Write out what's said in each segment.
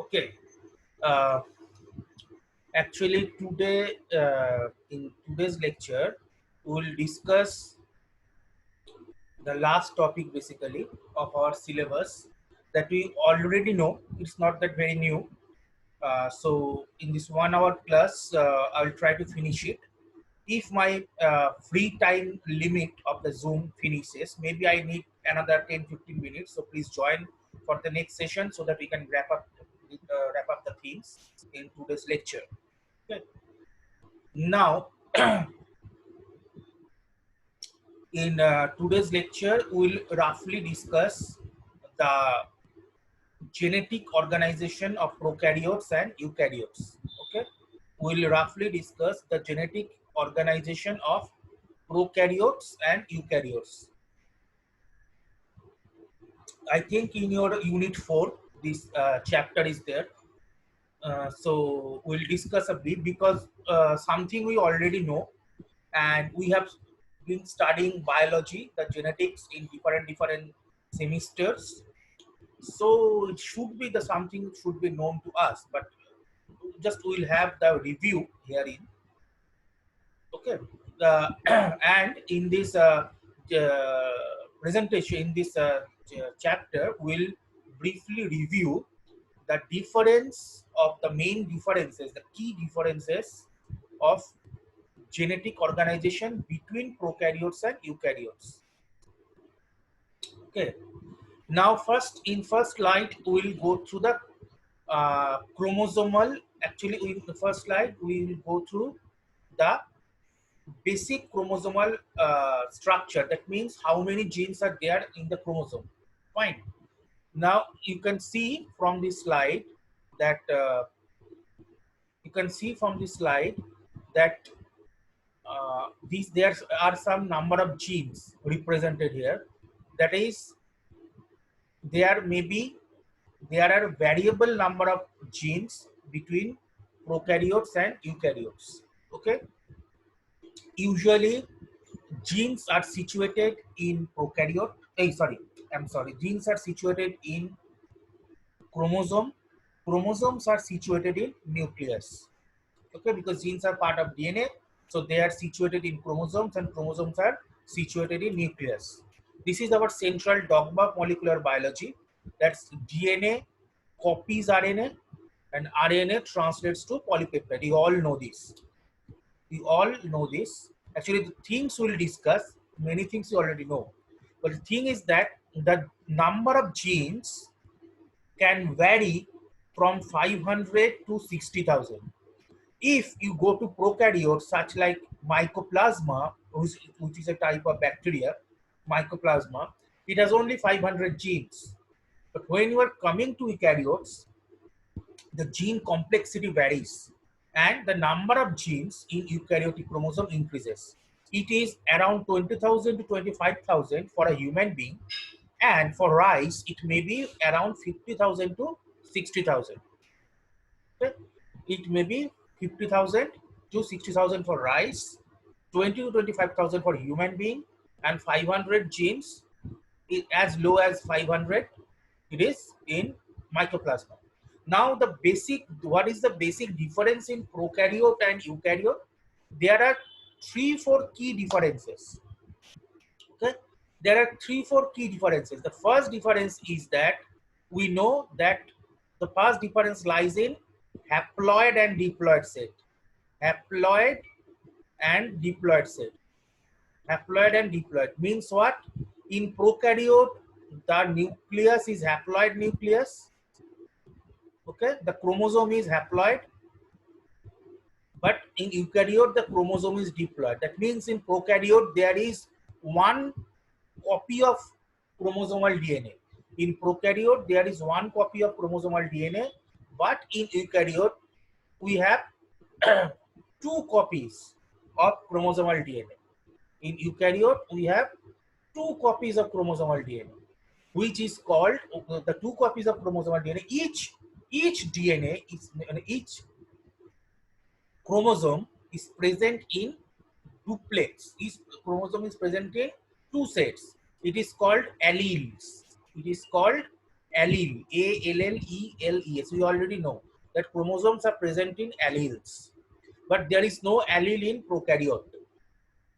Okay. Uh, Actually, today in today's lecture, we will discuss the last topic basically of our syllabus that we already know. It's not that very new. So in this 1 hour class, I'll try to finish it. If my free time limit of the Zoom finishes, maybe I need another 10-15 minutes. So please join for the next session so that we can wrap up the things in today's lecture. Okay. Now, in today's lecture, we'll roughly discuss the genetic organization of prokaryotes and eukaryotes. Okay, we'll roughly discuss the genetic organization of prokaryotes and eukaryotes. I think in your unit 4, this chapter is there. So we'll discuss a bit because something we already know, and we have been studying biology, the genetics in different semesters. So it should be the something should be known to us, but just we'll have the review herein. Okay, and in this presentation, in this chapter, we'll briefly review the difference of the main differences, the key differences of genetic organization between prokaryotes and eukaryotes. Okay. Now, in first slide, we will go through the chromosomal. Actually, in the first slide, we will go through the basic chromosomal structure. That means how many genes are there in the chromosome. Fine. Now you can see from this slide that these there are some number of genes represented here. That is, there may be there are variable number of genes between prokaryotes and eukaryotes. Okay, usually genes are situated in prokaryote. Genes are situated in chromosome. Chromosomes are situated in nucleus. Okay, because genes are part of DNA, so they are situated in chromosomes, and chromosomes are situated in nucleus. This is our central dogma of molecular biology. That's DNA copies RNA, and RNA translates to polypeptide. You all know this. Actually, the things we'll discuss, many things you already know. But the thing is that the number of genes can vary from 500 to 60,000. If you go to prokaryotes, such like Mycoplasma, which is a type of bacteria, Mycoplasma, it has only 500 genes. But when you are coming to eukaryotes, the gene complexity varies and the number of genes in eukaryotic chromosome increases. It is around 20,000 to 25,000 for a human being, and for rice, it may be around 50,000 to 60,000. Okay? It may be 50,000 to 60,000 for rice, 20 to 25,000 for human being, and 500 genes, as low as 500, it is in Mycoplasma. Now, what is the basic difference in prokaryote and eukaryote? There are 3-4 key differences. Okay, there are 3-4 key differences. The first difference is that we know that the first difference lies in haploid and diploid set. Haploid and diploid set. Haploid and diploid means what? In prokaryote, the nucleus is haploid nucleus. Okay, the chromosome is haploid, but in eukaryote the chromosome is diploid. That means in prokaryote there is one copy of chromosomal DNA. In prokaryote there is one copy of chromosomal DNA, but in eukaryote we have two copies of chromosomal DNA. In eukaryote we have two copies of chromosomal DNA, which is called the two copies of chromosomal DNA. Each chromosome is present in duplex. Each chromosome is present in two sets. It is called alleles. It is called allele, alleles. We already know that chromosomes are present in alleles, but there is no allele in prokaryote.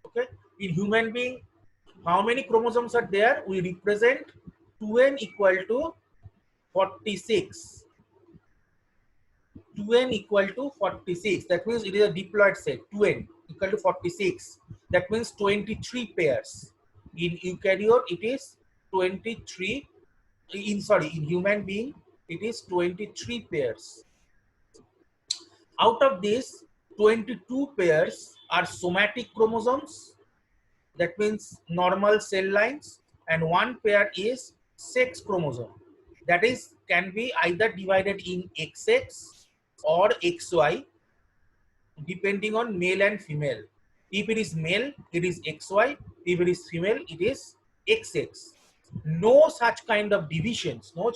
Okay, in human being, how many chromosomes are there? We represent 2n equal to 46. 2n equal to 46. That means it is a diploid set. 2n equal to 46. That means 23 pairs. In eukaryote, it is 23. In human being, it is 23 pairs. Out of this, 22 pairs are somatic chromosomes. That means normal cell lines, and one pair is sex chromosome. That is can be either divided in XX or XY depending on male and female. If it is male, it is XY. If it is female, it is XX. No such kind of divisions, no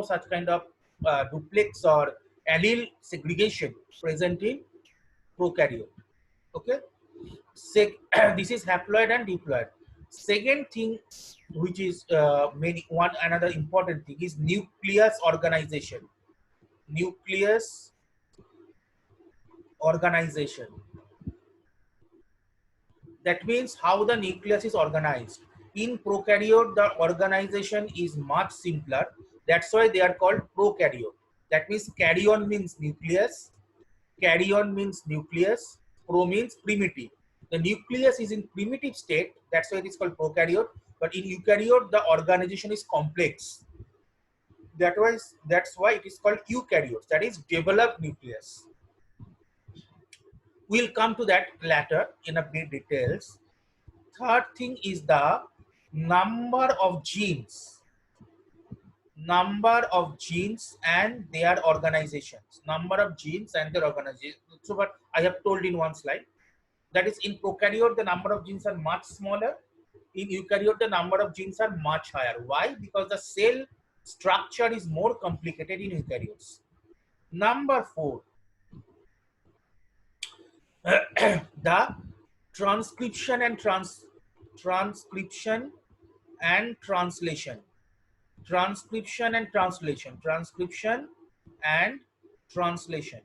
such kind of duplex or allele segregation present in prokaryote. Okay. This is haploid and diploid. Second thing, which is another important thing, is nucleus organization. Nucleus organization. That means how the nucleus is organized. In prokaryote, the organization is much simpler. That's why they are called prokaryote. That means karyon means nucleus. Karyon means nucleus. Pro means primitive. The nucleus is in primitive state. That's why it is called prokaryote. But in eukaryote, the organization is complex. That's why it is called eukaryotes. That is developed nucleus. We'll come to that later in a bit details. Third thing is the number of genes. Number of genes and their organizations. Number of genes and their organization. So what I have told in one slide. That is in prokaryote, the number of genes are much smaller. In eukaryote, the number of genes are much higher. Why? Because the cell structure is more complicated in eukaryotes. Number 4. The transcription and transcription and translation. Transcription and translation. Transcription and translation.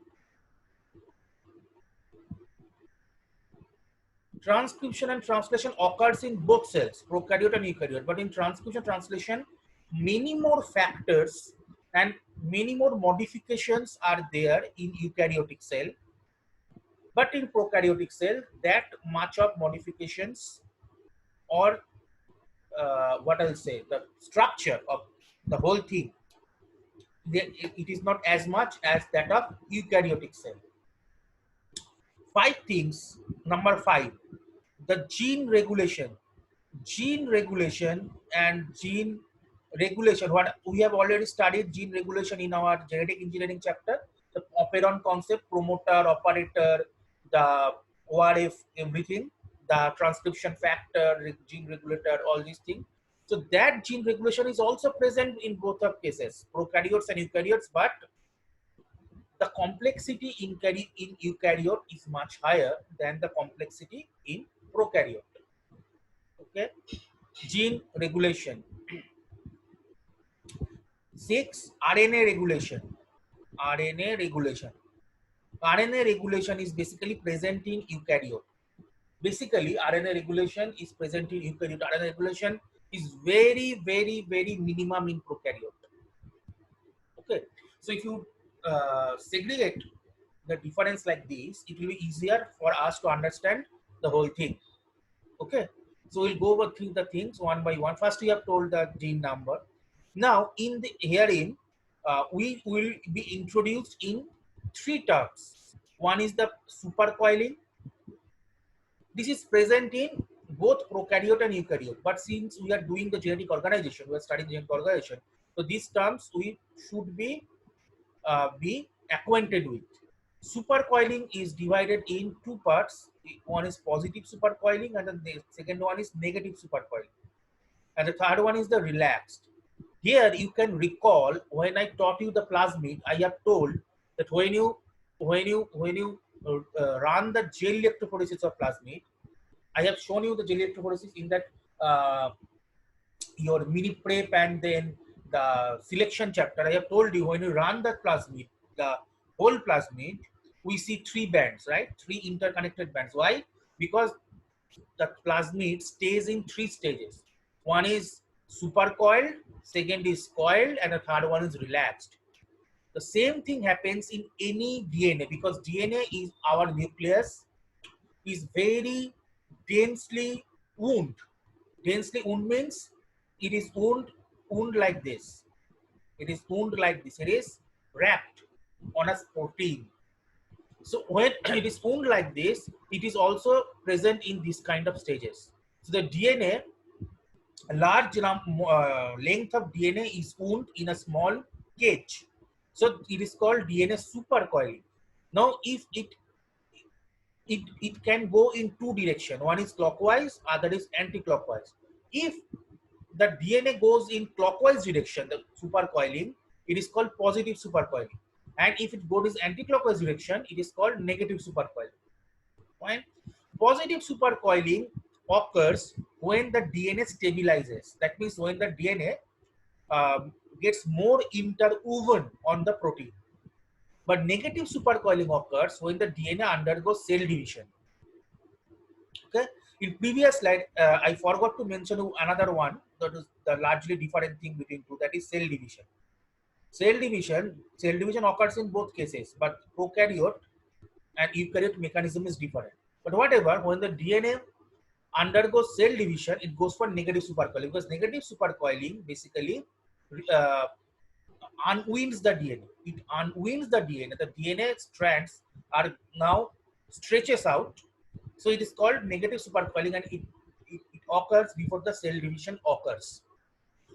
Transcription and translation occurs in both cells, prokaryote and eukaryote. But in transcription translation, many more factors and many more modifications are there in eukaryotic cell. But in prokaryotic cell, that much of modifications or what I'll say, the structure of the whole thing, it is not as much as that of eukaryotic cell. 5 things. Number 5, the gene regulation. Gene regulation and gene regulation. What we have already studied gene regulation in our genetic engineering chapter. The operon concept, promoter, operator, the ORF, everything, the transcription factor, gene regulator, all these things. So that gene regulation is also present in both of cases, prokaryotes and eukaryotes, but the complexity in eukaryote is much higher than the complexity in prokaryote. Okay, gene regulation. 6, RNA regulation. RNA regulation. RNA regulation is basically present in eukaryote. Basically, RNA regulation is present in eukaryote. RNA regulation is very, very, very minimum in prokaryote. Okay, so if you segregate the difference like this, it will be easier for us to understand the whole thing. Okay, so we'll go over through the things one by one. First, we have told the gene number. Now, in the herein, we will be introduced in 3 terms. One is the supercoiling. This is present in both prokaryote and eukaryote. But since we are doing the genetic organization, we are studying genetic organization. So these terms we should be acquainted with. Supercoiling is divided in 2 parts. One is positive supercoiling and the second one is negative supercoiling. And the third one is the relaxed. Here you can recall when I taught you the plasmid, I have told that when you run the gel electrophoresis of plasmid, I have shown you the gel electrophoresis in that your mini prep and then the selection chapter, I have told you when you run the plasmid, the whole plasmid, we see three bands, right? Three interconnected bands. Why? Because the plasmid stays in three stages. One is supercoiled, second is coiled, and the third one is relaxed. The same thing happens in any DNA because DNA is our nucleus is very densely wound. Densely wound means it is wound like this. It is wound like this. It is wrapped on a protein. So when it is wound like this, it is also present in this kind of stages. So the DNA, a large length of DNA is wound in a small cage. So it is called DNA supercoiling. Now, if it can go in two directions. One is clockwise, other is anti-clockwise. If the DNA goes in clockwise direction, the supercoiling, it is called positive supercoiling. And if it goes anti-clockwise direction, it is called negative supercoiling. When positive supercoiling occurs when the DNA stabilizes. That means when the DNA gets more interwoven on the protein. But negative supercoiling occurs when the DNA undergoes cell division. Okay. In previous slide, I forgot to mention another one that is the largely different thing between two, that is cell division. Cell division occurs in both cases, but prokaryote and eukaryote mechanism is different. But whatever, when the DNA undergoes cell division, it goes for negative supercoiling because negative supercoiling basically uh, unwinds the DNA. It unwinds the DNA. The DNA strands are now stretches out. So it is called negative supercoiling and it occurs before the cell division occurs.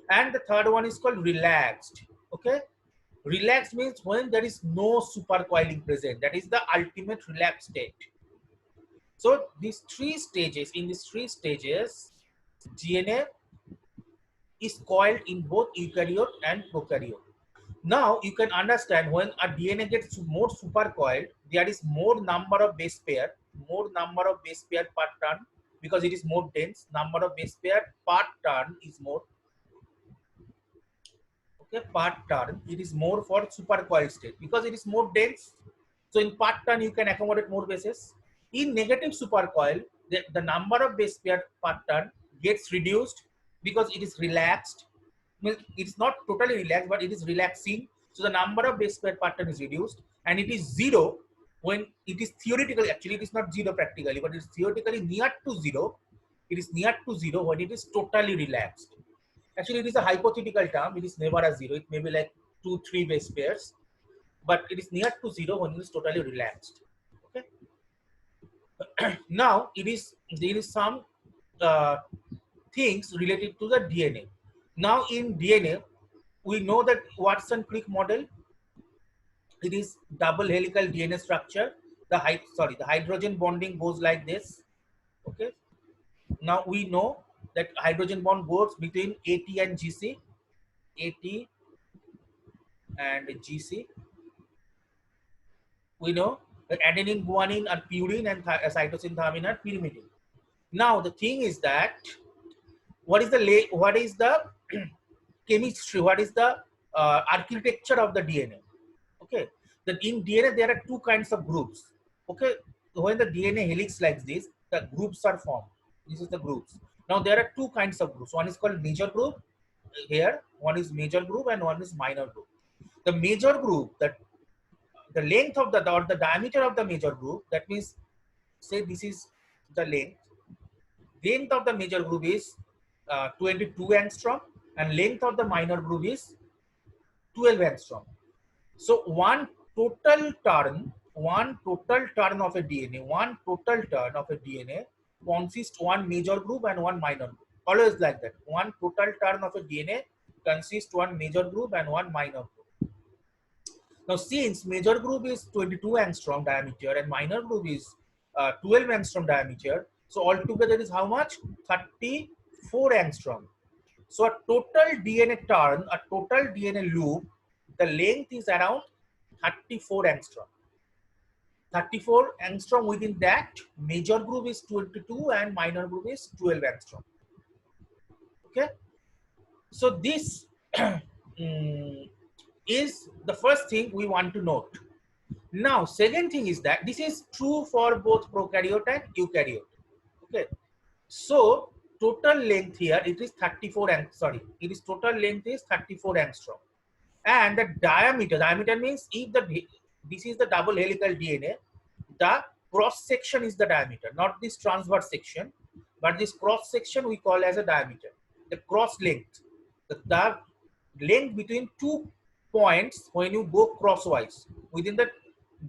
And the third one is called relaxed. Okay. Relaxed means when there is no supercoiling present. That is the ultimate relaxed state. So these three stages, in these three stages, DNA is coiled in both eukaryote and prokaryote. Now you can understand when a DNA gets more supercoiled, there is more number of base pair per turn because it is more dense. Number of base pair per turn is more. Okay, per turn it is more for supercoiled state because it is more dense. So in per turn you can accommodate more bases. In negative supercoil, the number of base pair per turn gets reduced because it is relaxed. It's not totally relaxed, but it is relaxing. So the number of base pair per turn is reduced, and it is zero when it is theoretically. Actually, it is not zero practically, but it is theoretically near to zero. It is near to zero when it is totally relaxed. Actually, it is a hypothetical term. It is never a zero. It may be like 2-3 base pairs, but it is near to zero when it is totally relaxed. Okay. Now there is some uh, things related to the DNA. Now in DNA, we know that Watson-Crick model. It is double helical DNA structure. The hydrogen bonding goes like this. Okay. Now we know that hydrogen bond goes between AT and GC. AT and GC. We know that adenine, guanine are purine and cytosine, thymine are pyrimidine. Now the thing is that what is the chemistry? What is the architecture of the DNA? Okay, that in DNA there are two kinds of groups. Okay, when the DNA helix like this, the groups are formed. This is the groups. Now there are two kinds of groups. One is called major group. Here, one is major group and one is minor group. The major group, that the length of the or the diameter of the major group, that means say this is the length of the major group is 22 angstrom and length of the minor group is 12 angstrom. So one total turn of a DNA consists one major group and one minor group. Always like that. One total turn of a DNA consists one major group and one minor group. Now, since major group is 22 angstrom diameter and minor group is 12 angstrom diameter, so altogether is how much? 34 angstrom. So a total DNA turn, a total DNA loop, the length is around 34 angstrom. 34 angstrom, within that major group is 22 and minor group is 12 angstrom. Okay. So this is the first thing we want to note. Now, second thing is that this is true for both prokaryote and eukaryote. Okay. So total length here it is 34 and sorry, it is total length is 34 angstrom, and the diameter means if this is the double helical DNA, the cross section is the diameter, not this transverse section, but this cross section we call as a diameter. The cross length, the length between two points when you go crosswise within the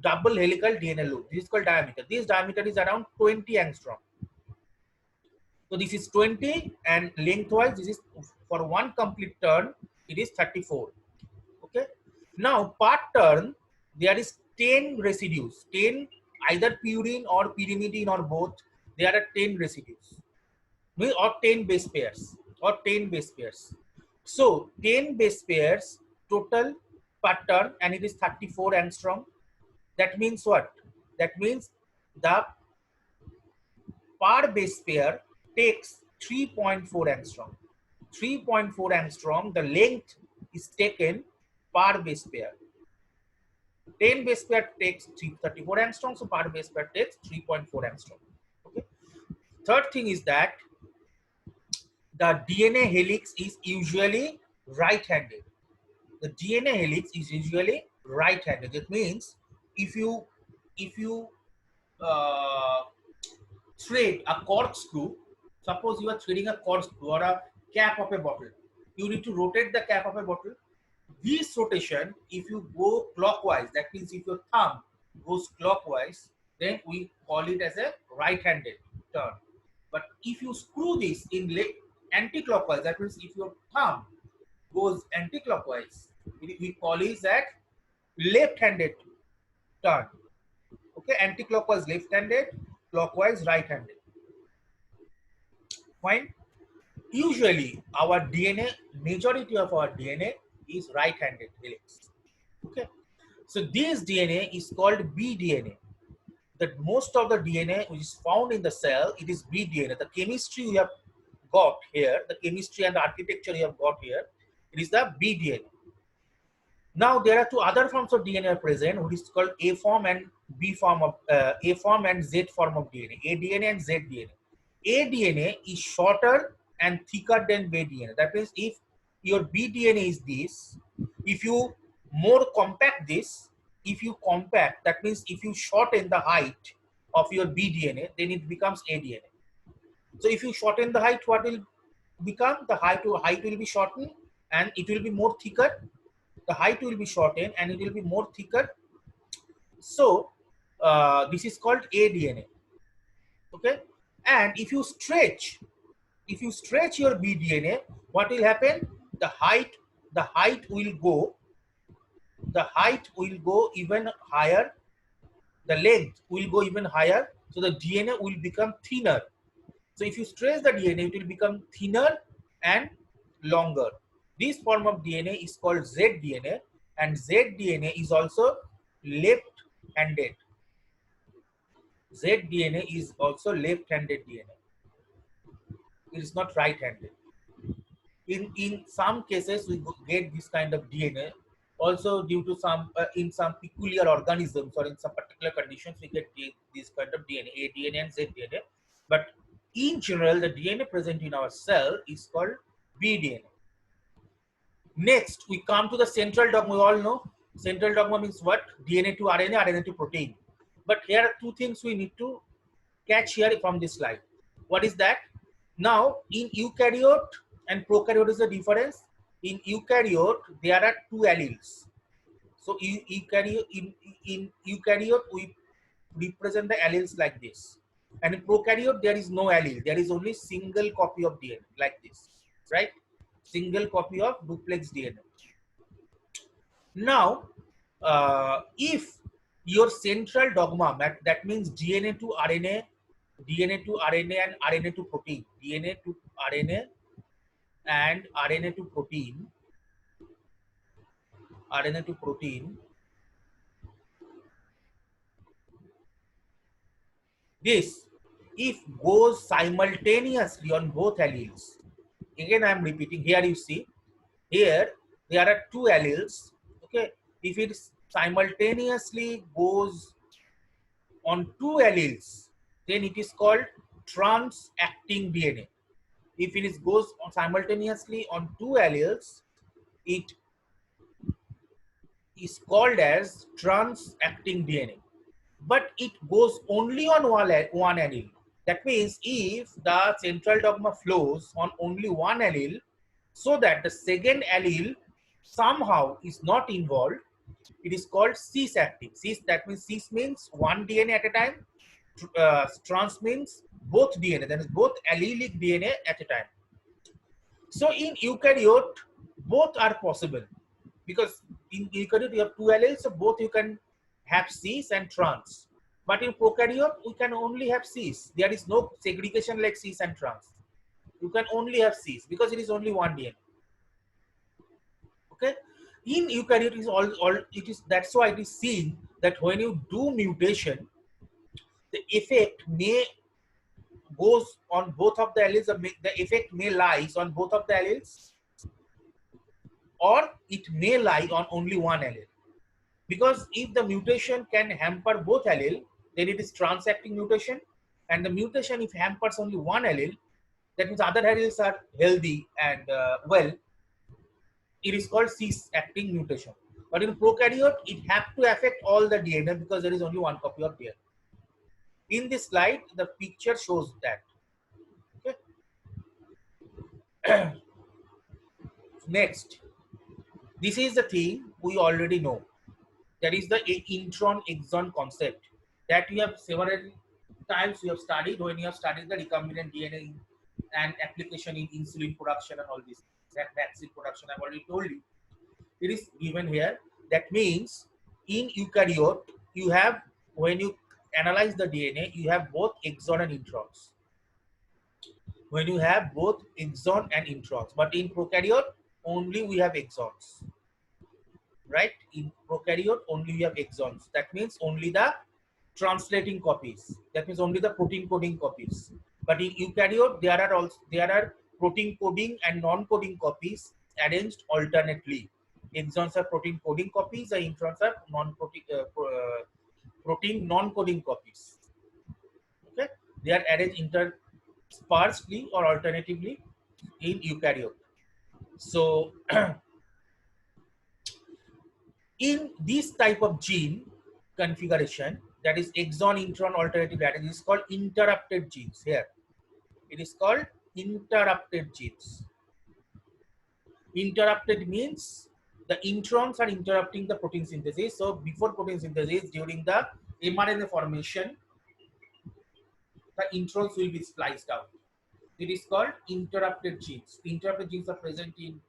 double helical DNA loop. This is called diameter. This diameter is around 20 angstrom. So this is 20, and lengthwise this is for one complete turn it is 34. Okay. Now per turn there is 10 residues, 10 either purine or pyrimidine or both. There are 10 residues or 10 base pairs or 10 base pairs. So 10 base pairs total per turn, and it is 34 angstrom. That means what? That means the per base pair takes 3.4 angstrom. 3.4 angstrom, the length is taken per base pair. 10 base pair takes 34 angstrom, so per base pair takes 3.4 angstrom. Okay. Third thing is that the DNA helix is usually right-handed. The DNA helix is usually right-handed. That means if you uh, thread a corkscrew, suppose you are threading a corkscrew or a cap of a bottle, you need to rotate the cap of a bottle. This rotation, if you go clockwise, that means if your thumb goes clockwise, then we call it as a right-handed turn. But if you screw this in anti-clockwise, that means if your thumb goes anti-clockwise, we call it that left-handed turn. Okay, anti-clockwise left-handed, clockwise right-handed. Fine. Usually our DNA, majority of our DNA is right-handed helix. Okay. So this DNA is called bDNA. That most of the DNA which is found in the cell, it is bDNA. The chemistry we have got here, the chemistry and the architecture we have got here, it is the bDNA. Now there are two other forms of DNA present, which is called A form and B form of A form and Z form of DNA, aDNA and zDNA. aDNA is shorter and thicker than bDNA. That means if your bDNA is this, if you more compact this, if you compact, that means if you shorten the height of your bDNA, then it becomes aDNA. So if you shorten the height, what will become? The height will be shortened and it will be more thicker. The height will be shortened and it will be more thicker. So this is called aDNA. Okay. And if you stretch your bDNA, what will happen? The height will go even higher. The length will go even higher. So the DNA will become thinner. So if you stretch the DNA, it will become thinner and longer. This form of DNA is called zDNA, and zDNA is also left-handed. zDNA is also left-handed DNA. It is not right-handed. In some cases, we get this kind of DNA also due to some in some peculiar organisms or in some particular conditions, we get this kind of DNA, aDNA and zDNA. But in general, the DNA present in our cell is called bDNA. Next, we come to the central dogma. We all know central dogma means what? DNA to RNA, RNA to protein. But here are two things we need to catch here from this slide. What is that? Now, in eukaryote and prokaryote is the difference. In eukaryote, there are two alleles. So in eukaryote, we represent the alleles like this. And in prokaryote, there is no allele. There is only single copy of DNA like this, right? Single copy of duplex DNA. Now, if your central dogma, that means DNA to RNA, DNA to RNA and RNA to protein, DNA to RNA and RNA to protein, RNA to protein, this if goes simultaneously on both alleles. Again, I am repeating. Here you see, here there are two alleles. Okay, if it simultaneously goes on two alleles, then it is called trans-acting DNA. If it goes on simultaneously on two alleles, it is called as trans-acting DNA. But it goes only on one allele. That means if the central dogma flows on only one allele, so that the second allele somehow is not involved, it is called cis-acting. Cis, that means cis means one DNA at a time. Trans means both DNA, that is both allelic DNA at a time. So in eukaryote, both are possible, because in eukaryote you have two alleles, so both you can have cis and trans. But in prokaryote, we can only have cis. There is no segregation like cis and trans. You can only have cis because it is only one DNA. Okay. In eukaryote, it is that's why it is seen that when you do mutation, the effect may goes on both of the alleles, or the effect may lies on both of the alleles, or it may lie on only one allele. Because if the mutation can hamper both allele, then it is trans-acting mutation. And the mutation, if hampers only one allele, that means other alleles are healthy and well, it is called cis-acting mutation. But in prokaryote, it has to affect all the DNA because there is only one copy of DNA. In this slide, the picture shows that. Okay. Next, this is the thing we already know. That is the intron exon concept that we have several times we have studied when you have studied the recombinant DNA and application in insulin production and all this, that vaccine production. I've already told you. It is given here. That means in eukaryote, you have, when you analyze the DNA, you have both exon and introns. When you have both exon and introns, but in prokaryote, only we have exons. Right? In prokaryote, only we have exons. That means only the translating copies. That means only the protein coding copies. But in eukaryote, there are protein coding and non-coding copies arranged alternately. Exons are protein coding copies, and introns are protein non-coding copies. Okay, they are arranged interspersely or alternatively in eukaryote. So in this type of gene configuration, that is exon intron alternative arrangement, is called interrupted genes. Here it is called interrupted genes. Interrupted means the introns are interrupting the protein synthesis. So before protein synthesis, during the mRNA formation, the introns will be spliced out. It is called interrupted genes. Interrupted genes are present in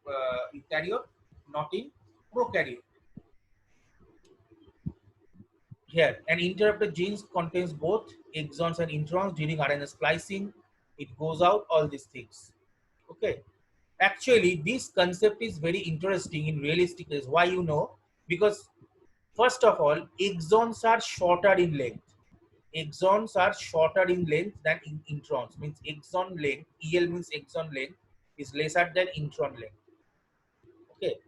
eukaryote, not in prokaryote. Here, an interrupted genes contains both exons and introns. During RNA splicing, it goes out, all these things. Okay. Actually, this concept is very interesting in realistic case. Why, you know? Because first of all, exons are shorter in length. Exons are shorter in length than introns. Means exon length, EL means exon length, is lesser than intron length. Okay.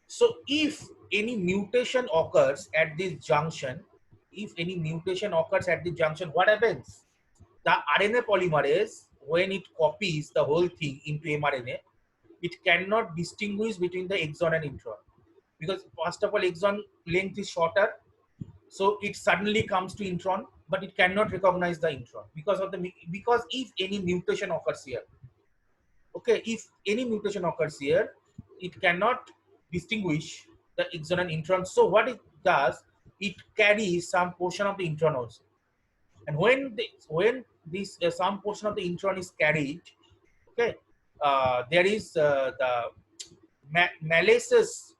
So if any mutation occurs at this junction, what happens? The RNA polymerase, when it copies the whole thing into mRNA, it cannot distinguish between the exon and intron. Because first of all, exon length is shorter, so it suddenly comes to intron, but it cannot recognize the intron because if any mutation occurs here, okay, if any mutation occurs here, it cannot distinguish the exon and intron. So what it does, it carries some portion of the intron also. And when this some portion of the intron is carried, okay, there is the malaceous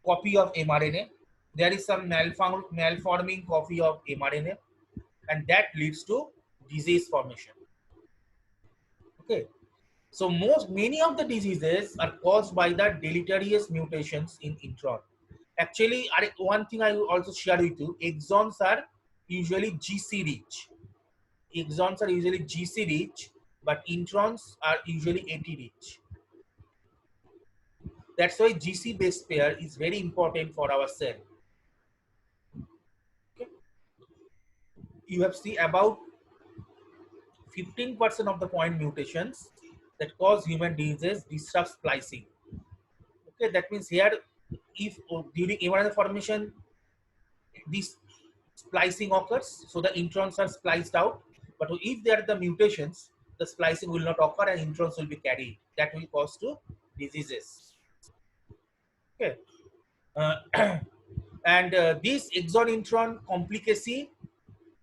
copy of mRNA. There is some malforming copy of mRNA, and that leads to disease formation. Okay. So many of the diseases are caused by the deleterious mutations in intron. Actually, one thing I will also share with you, exons are usually GC rich. Exons are usually GC rich, but introns are usually AT rich. That's why GC base pair is very important for our cell. Okay. You have seen about 15% of the point mutations that cause human diseases disrupt splicing. Okay, that means here, if during mRNA formation, this splicing occurs, so the introns are spliced out. But if there are the mutations, the splicing will not occur and introns will be carried. That will cause to diseases. Okay, uh, and this exon intron complicacy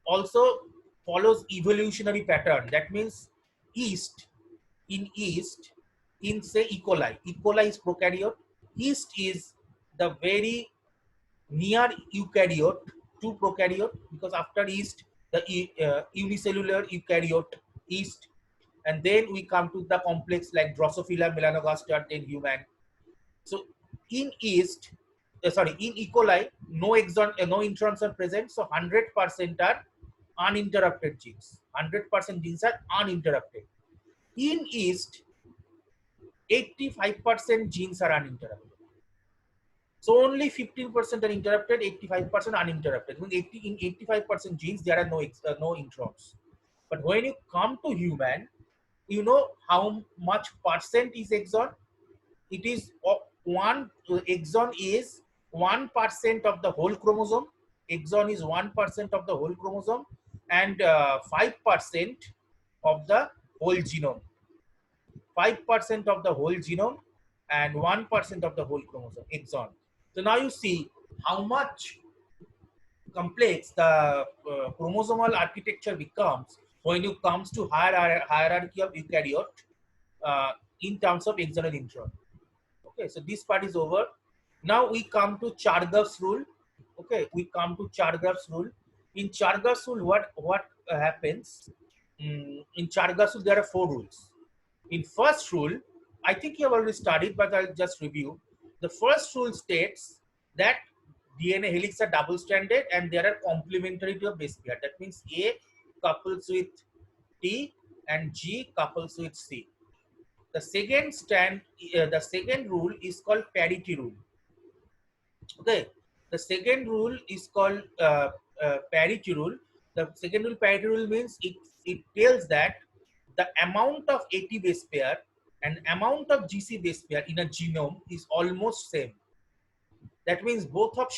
also follows evolutionary pattern. That means yeast yeast in say E. coli. E. coli is prokaryote. Yeast is the very near eukaryote to prokaryote, because after yeast the unicellular eukaryote yeast, and then we come to the complex like Drosophila melanogaster, then human. So in yeast, in E. coli, no exon, no introns are present. So 100% are uninterrupted genes. 100% genes are uninterrupted. In yeast, 85% genes are uninterrupted. So only 15% are interrupted, 85% uninterrupted. In 85% genes, there are no introns. But when you come to human, you know how much percent is exon? It is one exon is 1% of the whole chromosome. Exon is 1% of the whole chromosome, and 5% of the whole genome. 5% of the whole genome and 1% of the whole chromosome, exon. So now you see how much complex the chromosomal architecture becomes when you comes to hierarchy of eukaryote in terms of exon and intron. Okay, so this part is over. Now we come to Chargaff's rule. Okay, we come to Chargaff's rule. In Chargaff's rule, what happens? In Chargaff's rule, there are 4 rules. In first rule, I think you have already studied, but I'll just review. The first rule states that DNA helix are double-stranded and they are complementary to a base pair. That means A couples with T and G couples with C. The second rule is called parity rule. Okay, the second rule is called parity rule. The second rule, parity rule, means it tells that the amount of AT base pair and amount of GC base pair in a genome is almost same. That means both of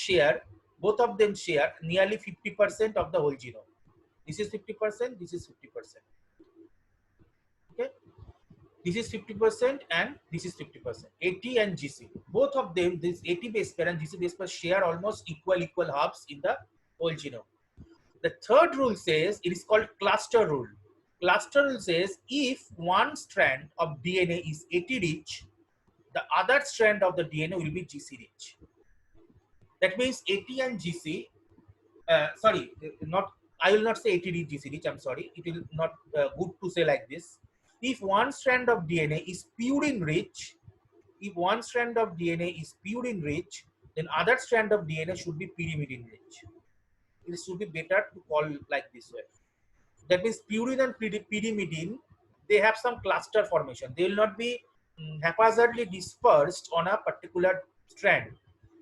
them share nearly 50% of the whole genome. This is 50%, this is 50%. Okay, this is 50% and this is 50%. AT and GC, both of them, this AT base pair and GC base pair, share almost equal halves in the whole genome. The third rule says, it is called cluster rule. Cluster rule says if one strand of DNA is AT rich, the other strand of the DNA will be GC rich. That means AT and GC, I will not say AT rich, GC rich, I'm sorry. It will not good to say like this. If one strand of DNA is purine rich, then other strand of DNA should be pyrimidine rich. It should be better to call like this way. That means purine and pyrimidine, they have some cluster formation. They will not be haphazardly dispersed on a particular strand.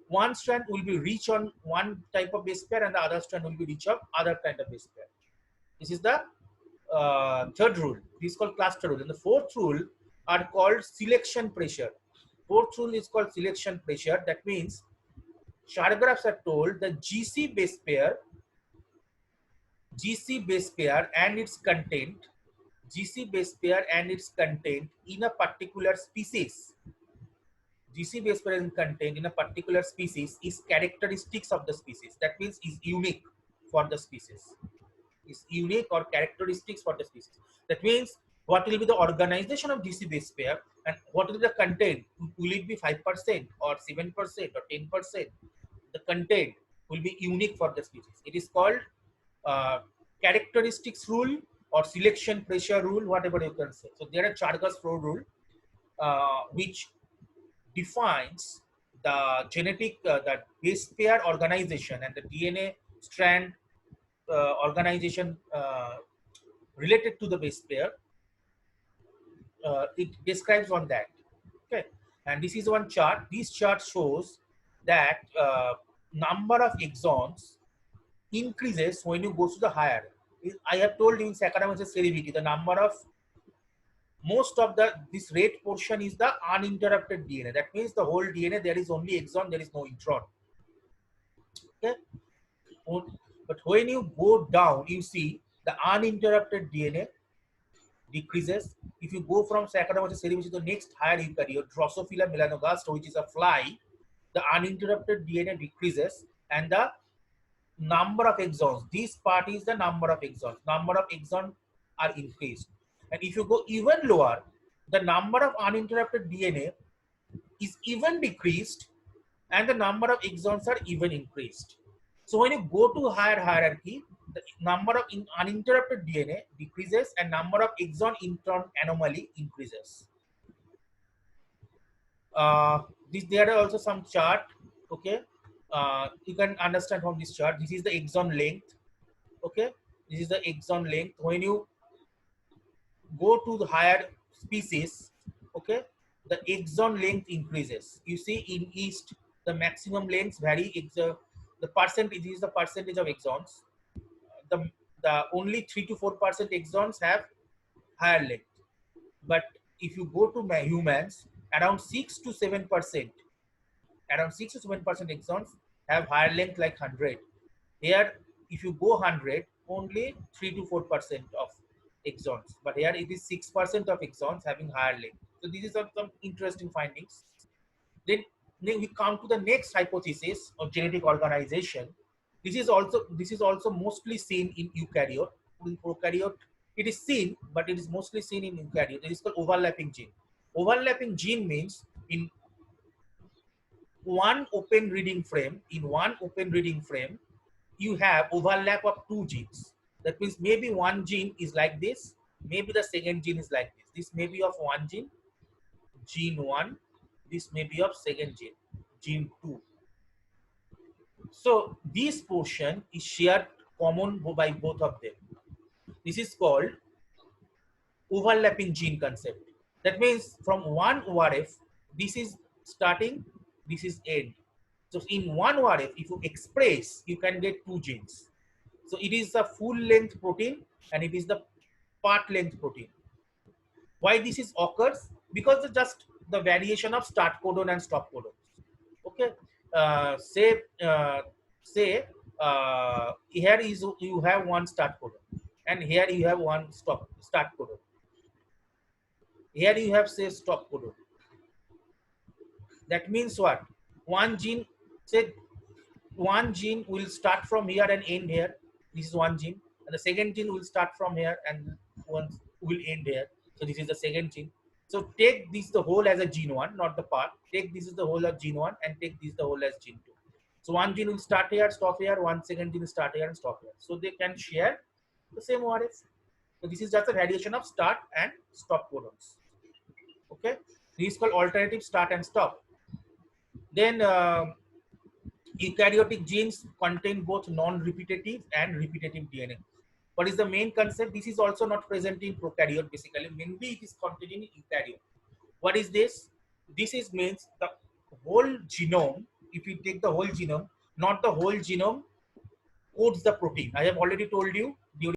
One strand will be rich on one type of base pair and the other strand will be rich on other kind of base pair. This is the third rule. This is called cluster rule. And the fourth rule are called selection pressure. Fourth rule is called selection pressure. That means Chargaffs are told the GC base pair and its content, in a particular species. GC base pair and content in a particular species is characteristics of the species. That means is unique for the species. Is unique or characteristics for the species. That means what will be the organization of GC base pair and what will be the content? Will it be 5% or 7% or 10%? The content will be unique for the species. It is called characteristics rule or selection pressure rule, whatever you can say. So there are Chargaff's rule which defines the genetic, the base pair organization and the DNA strand organization related to the base pair. It describes on that. Okay. And this is one chart. This chart shows that number of exons increases when you go to the higher. I have told you in Saccharomyces cerevisiae, the number of most of this red portion is the uninterrupted DNA. That means the whole DNA, there is only exon, there is no intron. Okay. But when you go down, you see the uninterrupted DNA decreases. If you go from Saccharomyces cerevisiae to the next higher eukaryote, Drosophila melanogaster, which is a fly, the uninterrupted DNA decreases and the number of exons, this part is the number of exons. Number of exons are increased. And if you go even lower, the number of uninterrupted DNA is even decreased and the number of exons are even increased. So when you go to higher hierarchy, the number of uninterrupted DNA decreases and number of exon intron anomaly increases. There are also some chart. Okay, you can understand from this chart. This is the exon length. Okay, this is the exon length. When you go to the higher species, okay, the exon length increases. You see in yeast the maximum lengths vary. The percentage is the percentage of exons. The only 3 to 4% exons have higher length, but if you go to humans, around 6 to 7%, around 6 to 7% exons have higher length like 100. Here, if you go 100, only 3 to 4% of exons, but here it is 6% of exons having higher length. So these are some interesting findings. Then we come to the next hypothesis of genetic organization. This is also mostly seen in eukaryote. In prokaryote, it is seen, but it is mostly seen in eukaryote. It is called overlapping gene. Overlapping gene means in one open reading frame, you have overlap of two genes. That means maybe one gene is like this, maybe the second gene is like this. This may be of one gene, gene 1. This may be of second gene, gene 2. So this portion is shared common by both of them. This is called overlapping gene concept. That means from one ORF, this is starting, this is end. So in one ORF, if you express, you can get two genes. So it is the full length protein and it is the part length protein. Why this is occurs? Because it's just the variation of start codon and stop codon. Okay, here is you have one start codon, and here you have one start codon. Here you have say stop codon. That means what? One gene, say one gene will start from here and end here. This is one gene, and the second gene will start from here and one will end here. So this is the second gene. So take this the whole as a gene 1, not the part. Take this is the whole of gene 1 and take this the whole as gene 2. So one gene will start here, stop here. One second gene will start here and stop here. So they can share the same ORF. So this is just a variation of start and stop codons. Okay, this is called alternative start and stop. Then eukaryotic genes contain both non-repetitive and repetitive DNA. What is the main concept? This is also not present in prokaryote basically. Mainly it is contained in eukaryote. What is this? This is means the whole genome. If you take the whole genome, not the whole genome codes the protein. I have already told you during